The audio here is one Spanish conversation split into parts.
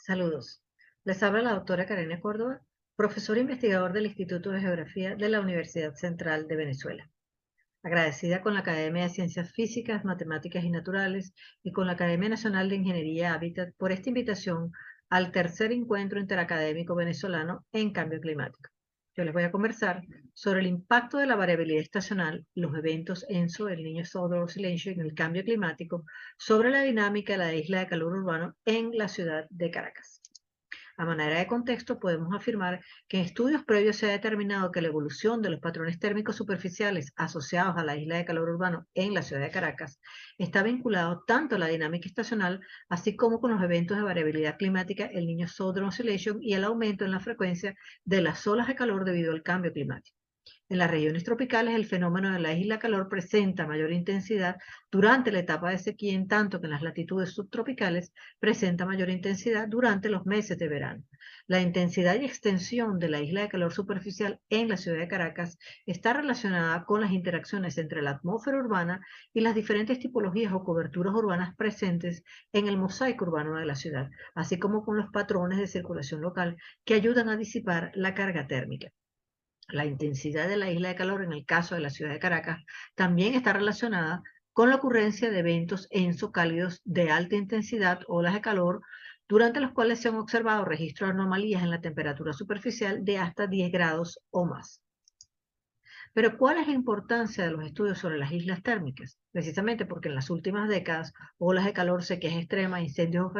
Saludos. Les habla la doctora Karina Córdoba, profesor investigador del Instituto de Geografía de la Universidad Central de Venezuela. Agradecida con la Academia de Ciencias Físicas, Matemáticas y Naturales y con la Academia Nacional de Ingeniería Hábitat por esta invitación al tercer encuentro interacadémico venezolano en cambio climático. Yo les voy a conversar sobre el impacto de la variabilidad estacional, los eventos ENSO, el Niño Southern Oscillation, en el cambio climático, sobre la dinámica de la isla de calor urbano en la ciudad de Caracas. A manera de contexto, podemos afirmar que en estudios previos se ha determinado que la evolución de los patrones térmicos superficiales asociados a la isla de calor urbano en la ciudad de Caracas está vinculado tanto a la dinámica estacional, así como con los eventos de variabilidad climática, el Niño Southern Oscillation y el aumento en la frecuencia de las olas de calor debido al cambio climático. En las regiones tropicales, el fenómeno de la isla calor presenta mayor intensidad durante la etapa de sequía, en tanto que en las latitudes subtropicales presenta mayor intensidad durante los meses de verano. La intensidad y extensión de la isla de calor superficial en la ciudad de Caracas está relacionada con las interacciones entre la atmósfera urbana y las diferentes tipologías o coberturas urbanas presentes en el mosaico urbano de la ciudad, así como con los patrones de circulación local que ayudan a disipar la carga térmica. La intensidad de la isla de calor en el caso de la ciudad de Caracas también está relacionada con la ocurrencia de eventos ensocálidos de alta intensidad, olas de calor, durante los cuales se han observado registros de anomalías en la temperatura superficial de hasta 10 grados o más. Pero ¿cuál es la importancia de los estudios sobre las islas térmicas? Precisamente porque en las últimas décadas, olas de calor, sequías extremas, incendios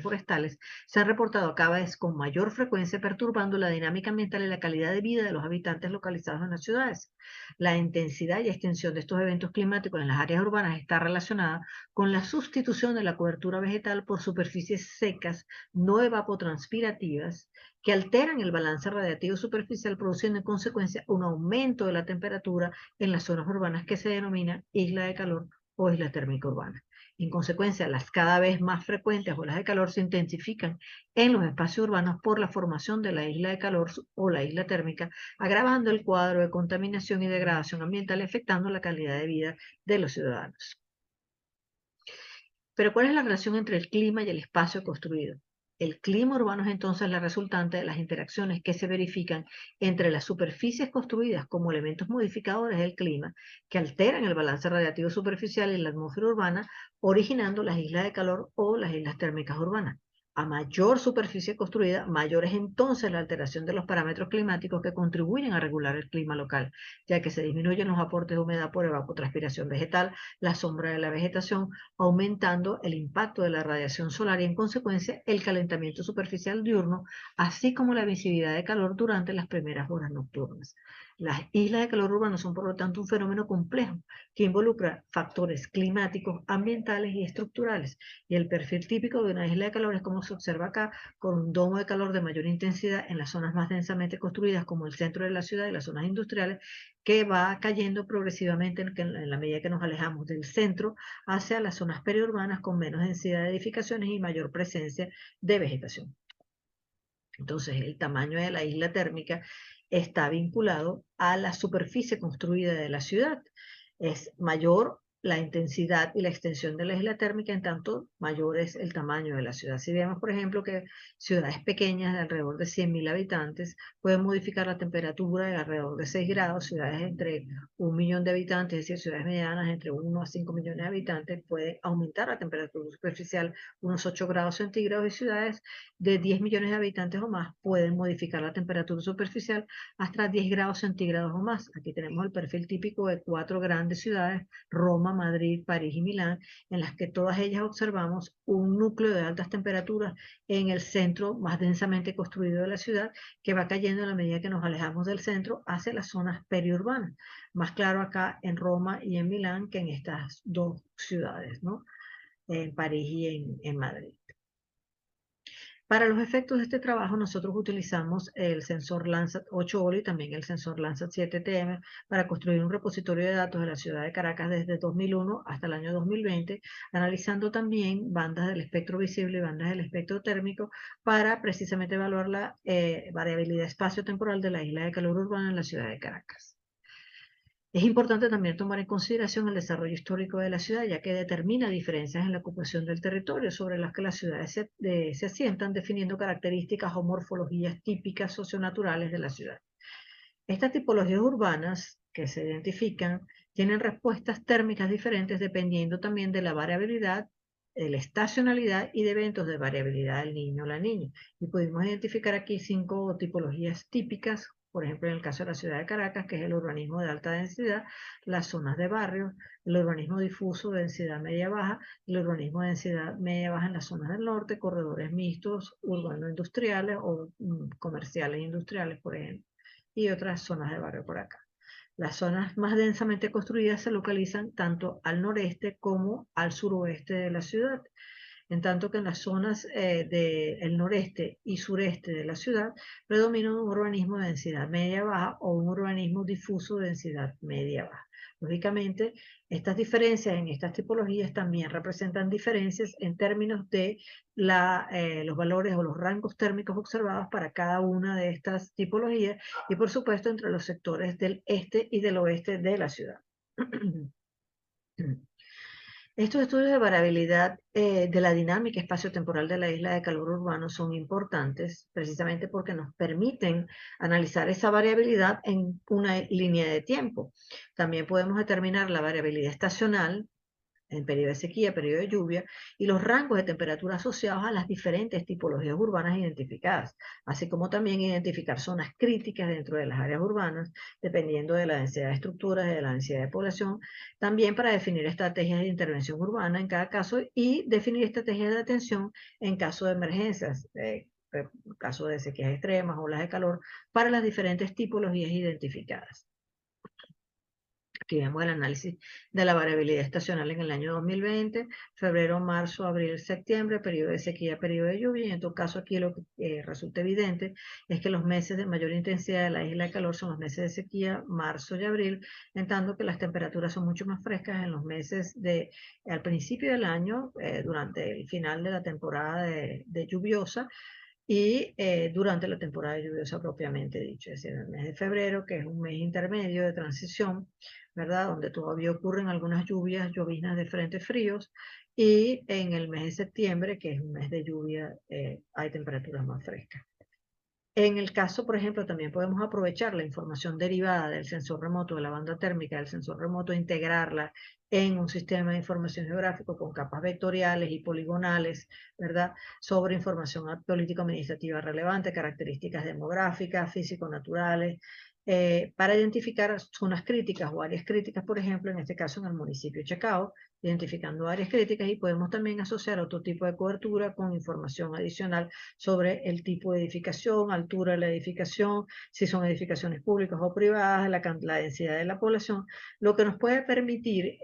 forestales se han reportado cada vez con mayor frecuencia, perturbando la dinámica ambiental y la calidad de vida de los habitantes localizados en las ciudades. La intensidad y extensión de estos eventos climáticos en las áreas urbanas está relacionada con la sustitución de la cobertura vegetal por superficies secas no evapotranspirativas que alteran el balance radiativo superficial, produciendo en consecuencia un aumento de la temperatura en las zonas urbanas que se denomina isla de calor o isla térmica urbana. En consecuencia, las cada vez más frecuentes olas de calor se intensifican en los espacios urbanos por la formación de la isla de calor o la isla térmica, agravando el cuadro de contaminación y degradación ambiental y afectando la calidad de vida de los ciudadanos. Pero ¿cuál es la relación entre el clima y el espacio construido? El clima urbano es entonces la resultante de las interacciones que se verifican entre las superficies construidas como elementos modificadores del clima que alteran el balance radiativo superficial en la atmósfera urbana, originando las islas de calor o las islas térmicas urbanas. A mayor superficie construida, mayor es entonces la alteración de los parámetros climáticos que contribuyen a regular el clima local, ya que se disminuyen los aportes de humedad por evapotranspiración vegetal, la sombra de la vegetación, aumentando el impacto de la radiación solar y en consecuencia el calentamiento superficial diurno, así como la visibilidad de calor durante las primeras horas nocturnas. Las islas de calor urbano son, por lo tanto, un fenómeno complejo que involucra factores climáticos, ambientales y estructurales. Y el perfil típico de una isla de calor es como se observa acá, con un domo de calor de mayor intensidad en las zonas más densamente construidas, como el centro de la ciudad y las zonas industriales, que va cayendo progresivamente en la medida que nos alejamos del centro hacia las zonas periurbanas con menos densidad de edificaciones y mayor presencia de vegetación. Entonces, el tamaño de la isla térmica está vinculado a la superficie construida de la ciudad. Es mayor la intensidad y la extensión de la isla térmica, en tanto mayor es el tamaño de la ciudad. Si vemos, por ejemplo, que ciudades pequeñas de alrededor de 100.000 habitantes pueden modificar la temperatura de alrededor de 6 grados, ciudades entre 1 millón de habitantes, es decir, ciudades medianas entre 1 a 5 millones de habitantes, puede aumentar la temperatura superficial unos 8 grados centígrados, y ciudades de 10 millones de habitantes o más pueden modificar la temperatura superficial hasta 10 grados centígrados o más. Aquí tenemos el perfil típico de 4 grandes ciudades, Roma, Madrid, París y Milán, en las que todas ellas observamos un núcleo de altas temperaturas en el centro más densamente construido de la ciudad, que va cayendo a la medida que nos alejamos del centro hacia las zonas periurbanas. Más claro acá en Roma y en Milán que en estas dos ciudades, ¿no? En París y en Madrid. Para los efectos de este trabajo, nosotros utilizamos el sensor Landsat 8 y también el sensor Landsat 7TM para construir un repositorio de datos de la ciudad de Caracas desde 2001 hasta el año 2020, analizando también bandas del espectro visible y bandas del espectro térmico para precisamente evaluar la variabilidad espacio-temporal de la isla de calor urbana en la ciudad de Caracas. Es importante también tomar en consideración el desarrollo histórico de la ciudad, ya que determina diferencias en la ocupación del territorio sobre las que las ciudades se asientan, definiendo características o morfologías típicas socionaturales de la ciudad. Estas tipologías urbanas que se identifican tienen respuestas térmicas diferentes dependiendo también de la variabilidad, de la estacionalidad y de eventos de variabilidad del niño o la niña. Y pudimos identificar aquí 5 tipologías típicas, por ejemplo, en el caso de la ciudad de Caracas, que es el urbanismo de alta densidad, las zonas de barrio, el urbanismo difuso de densidad media-baja, el urbanismo de densidad media-baja en las zonas del norte, corredores mixtos, urbano-industriales o comerciales e industriales, por ejemplo, y otras zonas de barrio por acá. Las zonas más densamente construidas se localizan tanto al noreste como al suroeste de la ciudad, en tanto que en las zonas del noreste y sureste de la ciudad predomina un urbanismo de densidad media-baja o un urbanismo difuso de densidad media-baja. Lógicamente, estas diferencias en estas tipologías también representan diferencias en términos de los valores o los rangos térmicos observados para cada una de estas tipologías y, por supuesto, entre los sectores del este y del oeste de la ciudad. Estos estudios de variabilidad de la dinámica espaciotemporal de la isla de calor urbano son importantes precisamente porque nos permiten analizar esa variabilidad en una línea de tiempo. También podemos determinar la variabilidad estacional en periodo de sequía, periodo de lluvia, y los rangos de temperatura asociados a las diferentes tipologías urbanas identificadas, así como también identificar zonas críticas dentro de las áreas urbanas, dependiendo de la densidad de estructuras y de la densidad de población, también para definir estrategias de intervención urbana en cada caso y definir estrategias de atención en caso de emergencias, caso de sequías extremas, olas de calor, para las diferentes tipologías identificadas. Aquí vemos el análisis de la variabilidad estacional en el año 2020, febrero, marzo, abril, septiembre, periodo de sequía, periodo de lluvia, y en todo caso aquí lo que resulta evidente es que los meses de mayor intensidad de la isla de calor son los meses de sequía, marzo y abril, en tanto que las temperaturas son mucho más frescas en los meses al principio del año, durante el final de la temporada de lluviosa, y durante la temporada lluviosa propiamente dicho, es decir, el mes de febrero, que es un mes intermedio de transición, ¿verdad? Donde todavía ocurren algunas lluvias, lloviznas de frentes fríos, y en el mes de septiembre, que es un mes de lluvia, hay temperaturas más frescas. En el caso, por ejemplo, también podemos aprovechar la información derivada del sensor remoto, de la banda térmica del sensor remoto, e integrarla en un sistema de información geográfico con capas vectoriales y poligonales, ¿verdad? Sobre información político-administrativa relevante, características demográficas, físico-naturales, para identificar zonas críticas o áreas críticas, por ejemplo, en este caso en el municipio de Chacao, identificando áreas críticas, y podemos también asociar otro tipo de cobertura con información adicional sobre el tipo de edificación, altura de la edificación, si son edificaciones públicas o privadas, la densidad de la población, lo que nos puede permitir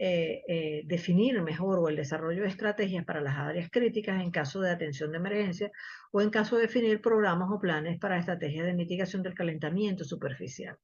definir mejor o el desarrollo de estrategias para las áreas críticas en caso de atención de emergencia o en caso de definir programas o planes para estrategias de mitigación del calentamiento superficial.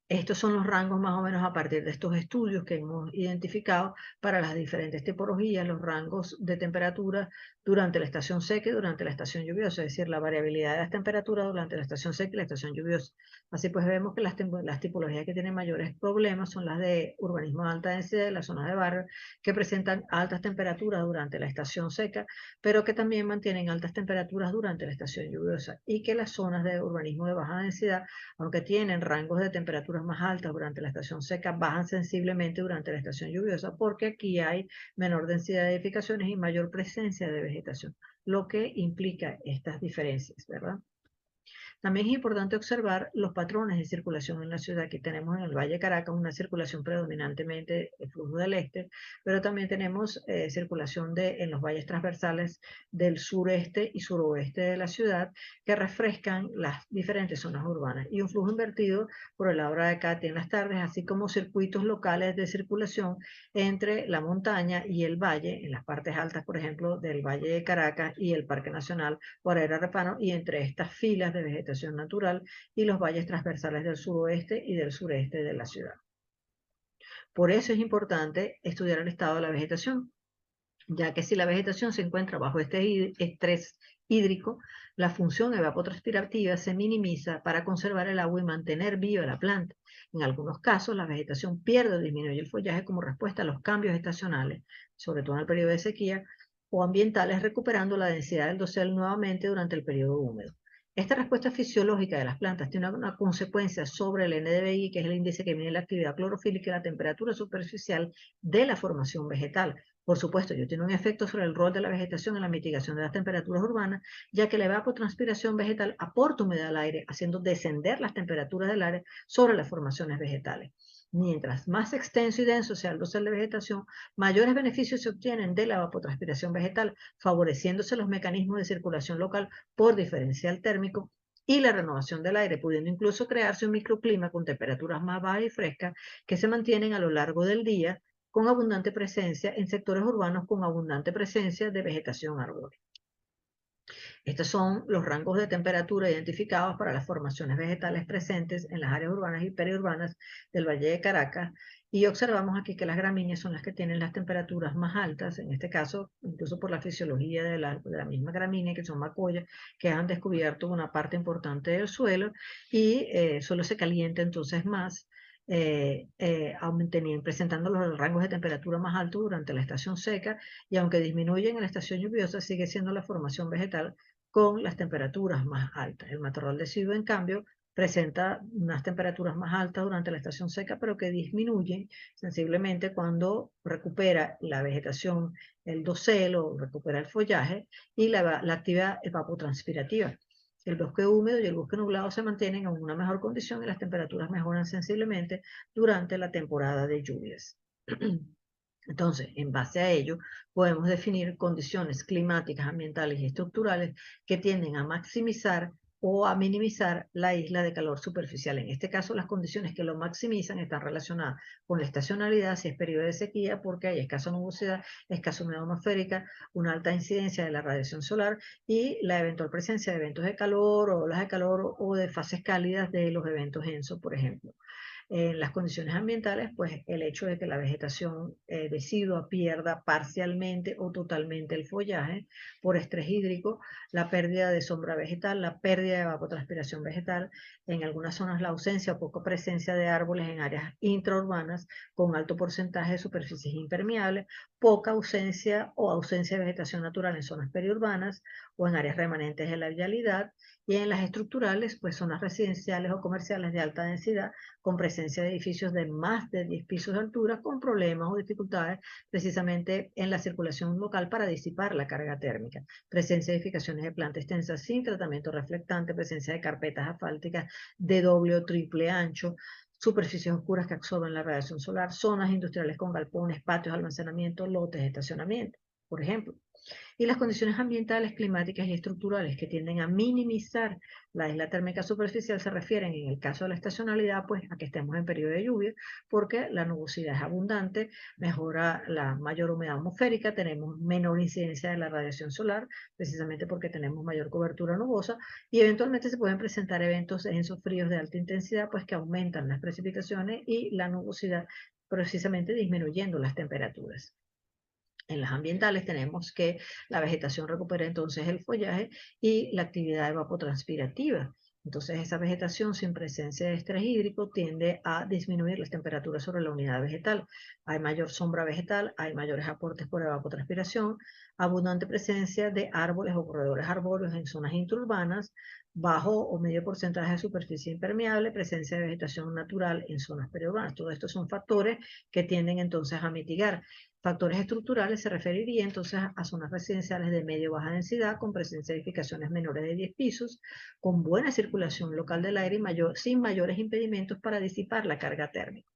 Estos son los rangos más o menos a partir de estos estudios que hemos identificado para las diferentes tipologías, los rangos de temperatura durante la estación seca y durante la estación lluviosa, es decir, la variabilidad de las temperaturas durante la estación seca y la estación lluviosa. Así pues vemos que las tipologías que tienen mayores problemas son las de urbanismo de alta densidad, las zonas de barrio, que presentan altas temperaturas durante la estación seca, pero que también mantienen altas temperaturas durante la estación lluviosa, y que las zonas de urbanismo de baja densidad, aunque tienen rangos de temperaturas más altas durante la estación seca, bajan sensiblemente durante la estación lluviosa, porque aquí hay menor densidad de edificaciones y mayor presencia de vegetación, lo que implica estas diferencias, ¿verdad? También es importante observar los patrones de circulación en la ciudad. Aquí tenemos en el Valle de Caracas una circulación predominantemente de flujo del este, pero también tenemos circulación en los valles transversales del sureste y suroeste de la ciudad, que refrescan las diferentes zonas urbanas, y un flujo invertido por el lado de Cati en las tardes, así como circuitos locales de circulación entre la montaña y el valle, en las partes altas, por ejemplo, del Valle de Caracas y el Parque Nacional Guarera Repano, y entre estas filas de vegetación natural y los valles transversales del suroeste y del sureste de la ciudad. Por eso es importante estudiar el estado de la vegetación, ya que si la vegetación se encuentra bajo este estrés hídrico, la función evapotranspirativa se minimiza para conservar el agua y mantener viva la planta. En algunos casos, la vegetación pierde o disminuye el follaje como respuesta a los cambios estacionales, sobre todo en el periodo de sequía, o ambientales, recuperando la densidad del dosel nuevamente durante el periodo húmedo. Esta respuesta fisiológica de las plantas tiene una consecuencia sobre el NDVI, que es el índice que mide la actividad clorofílica y la temperatura superficial de la formación vegetal. Por supuesto, ello tiene un efecto sobre el rol de la vegetación en la mitigación de las temperaturas urbanas, ya que la evapotranspiración vegetal aporta humedad al aire, haciendo descender las temperaturas del aire sobre las formaciones vegetales. Mientras más extenso y denso sea el dosel de vegetación, mayores beneficios se obtienen de la evapotranspiración vegetal, favoreciéndose los mecanismos de circulación local por diferencial térmico y la renovación del aire, pudiendo incluso crearse un microclima con temperaturas más bajas y frescas que se mantienen a lo largo del día, con abundante presencia en sectores urbanos con abundante presencia de vegetación arbórea. Estos son los rangos de temperatura identificados para las formaciones vegetales presentes en las áreas urbanas y periurbanas del Valle de Caracas, y observamos aquí que las gramíneas son las que tienen las temperaturas más altas, en este caso, incluso por la fisiología de la misma gramínea, que son macoyas, que han descubierto una parte importante del suelo, y el suelo se calienta entonces más, presentando los rangos de temperatura más altos durante la estación seca, y aunque disminuyen en la estación lluviosa, sigue siendo la formación vegetal con las temperaturas más altas. El matorral deciduo, en cambio, presenta unas temperaturas más altas durante la estación seca, pero que disminuyen sensiblemente cuando recupera la vegetación, el dosel, o recupera el follaje y la actividad evapotranspirativa. El bosque húmedo y el bosque nublado se mantienen en una mejor condición y las temperaturas mejoran sensiblemente durante la temporada de lluvias. Entonces, en base a ello, podemos definir condiciones climáticas, ambientales y estructurales que tienden a maximizar o a minimizar la isla de calor superficial. En este caso, las condiciones que lo maximizan están relacionadas con la estacionalidad, si es periodo de sequía, porque hay escasa nubosidad, escasa humedad atmosférica, una alta incidencia de la radiación solar y la eventual presencia de eventos de calor o olas de calor o de fases cálidas de los eventos ENSO, por ejemplo. En las condiciones ambientales, pues el hecho de que la vegetación decidua pierda parcialmente o totalmente el follaje por estrés hídrico, la pérdida de sombra vegetal, la pérdida de evapotranspiración vegetal, en algunas zonas la ausencia o poca presencia de árboles en áreas intraurbanas con alto porcentaje de superficies impermeables, poca ausencia o ausencia de vegetación natural en zonas periurbanas o en áreas remanentes de la vialidad, y en las estructurales, pues zonas residenciales o comerciales de alta densidad con presencia de edificios de más de 10 pisos de altura, con problemas o dificultades precisamente en la circulación local para disipar la carga térmica, presencia de edificaciones de planta extensa sin tratamiento reflectante, presencia de carpetas asfálticas de doble o triple ancho, superficies oscuras que absorben la radiación solar, zonas industriales con galpones, patios, almacenamiento, lotes de estacionamiento, por ejemplo. Y las condiciones ambientales, climáticas y estructurales que tienden a minimizar la isla térmica superficial se refieren, en el caso de la estacionalidad, pues a que estemos en periodo de lluvia, porque la nubosidad es abundante, mejora la mayor humedad atmosférica, tenemos menor incidencia de la radiación solar, precisamente porque tenemos mayor cobertura nubosa, y eventualmente se pueden presentar eventos densos fríos de alta intensidad, pues que aumentan las precipitaciones y la nubosidad, precisamente disminuyendo las temperaturas. En las ambientales tenemos que la vegetación recupera entonces el follaje y la actividad evapotranspirativa. Entonces esa vegetación sin presencia de estrés hídrico tiende a disminuir las temperaturas sobre la unidad vegetal. Hay mayor sombra vegetal, hay mayores aportes por evapotranspiración, abundante presencia de árboles o corredores arbóreos en zonas intraurbanas, bajo o medio porcentaje de superficie impermeable, presencia de vegetación natural en zonas periurbanas. Todos estos son factores que tienden entonces a mitigar. Factores estructurales se referiría entonces a zonas residenciales de medio baja densidad, con presencia de edificaciones menores de 10 pisos, con buena circulación local del aire y sin mayores impedimentos para disipar la carga térmica.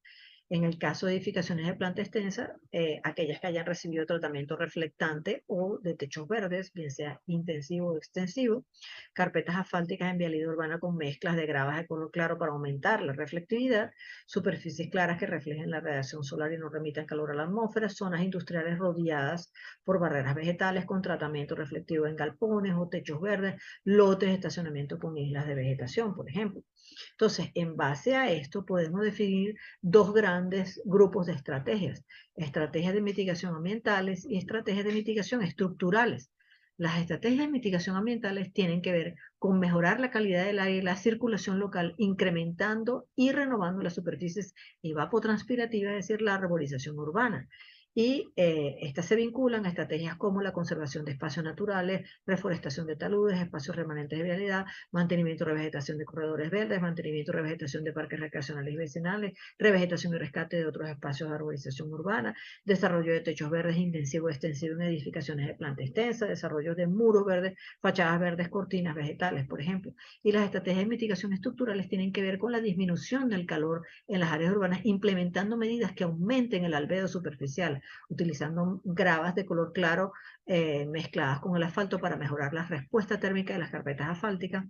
En el caso de edificaciones de planta extensa, aquellas que hayan recibido tratamiento reflectante o de techos verdes, bien sea intensivo o extensivo, carpetas asfálticas en vialidad urbana con mezclas de gravas de color claro para aumentar la reflectividad, superficies claras que reflejen la radiación solar y no remitan calor a la atmósfera, zonas industriales rodeadas por barreras vegetales con tratamiento reflectivo en galpones o techos verdes, lotes de estacionamiento con islas de vegetación, por ejemplo. Entonces, en base a esto podemos definir dos grandes grupos de estrategias: estrategias de mitigación ambientales y estrategias de mitigación estructurales. Las estrategias de mitigación ambientales tienen que ver con mejorar la calidad del aire y la circulación local, incrementando y renovando las superficies evapotranspirativas, es decir, la arborización urbana. Y estas se vinculan a estrategias como la conservación de espacios naturales, reforestación de taludes, espacios remanentes de vialidad, mantenimiento y revegetación de corredores verdes, mantenimiento y revegetación de parques recreacionales y vecinales, revegetación y rescate de otros espacios de arborización urbana, desarrollo de techos verdes intensivo y extensivo en edificaciones de planta extensa, desarrollo de muros verdes, fachadas verdes, cortinas vegetales, por ejemplo. Y las estrategias de mitigación estructurales tienen que ver con la disminución del calor en las áreas urbanas, implementando medidas que aumenten el albedo superficial, utilizando gravas de color claro mezcladas con el asfalto para mejorar la respuesta térmica de las carpetas asfálticas,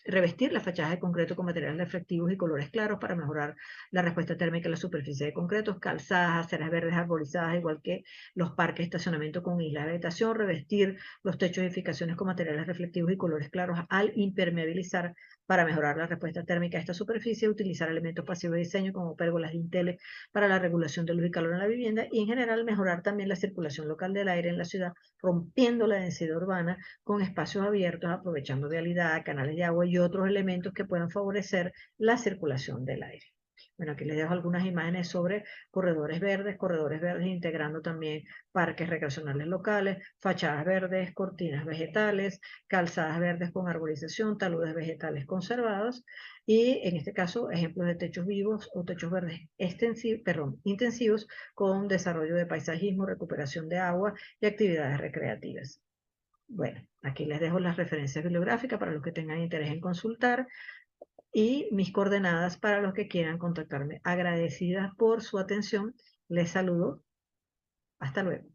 revestir las fachadas de concreto con materiales reflectivos y colores claros para mejorar la respuesta térmica en la superficie de concreto, calzadas, aceras verdes arborizadas, igual que los parques de estacionamiento con islas de vegetación, revestir los techos de edificaciones con materiales reflectivos y colores claros al impermeabilizar para mejorar la respuesta térmica de esta superficie, utilizar elementos pasivos de diseño como pérgolas dinteles para la regulación de luz y calor en la vivienda y en general mejorar también la circulación local del aire en la ciudad, rompiendo la densidad urbana con espacios abiertos, aprovechando vialidad, canales de agua y otros elementos que puedan favorecer la circulación del aire. Bueno, aquí les dejo algunas imágenes sobre corredores verdes integrando también parques recreacionales locales, fachadas verdes, cortinas vegetales, calzadas verdes con arborización, taludes vegetales conservados y en este caso ejemplos de techos vivos o techos verdes intensivos con desarrollo de paisajismo, recuperación de agua y actividades recreativas. Bueno, aquí les dejo las referencias bibliográficas para los que tengan interés en consultar y mis coordenadas para los que quieran contactarme. Agradecidas por su atención, les saludo. Hasta luego.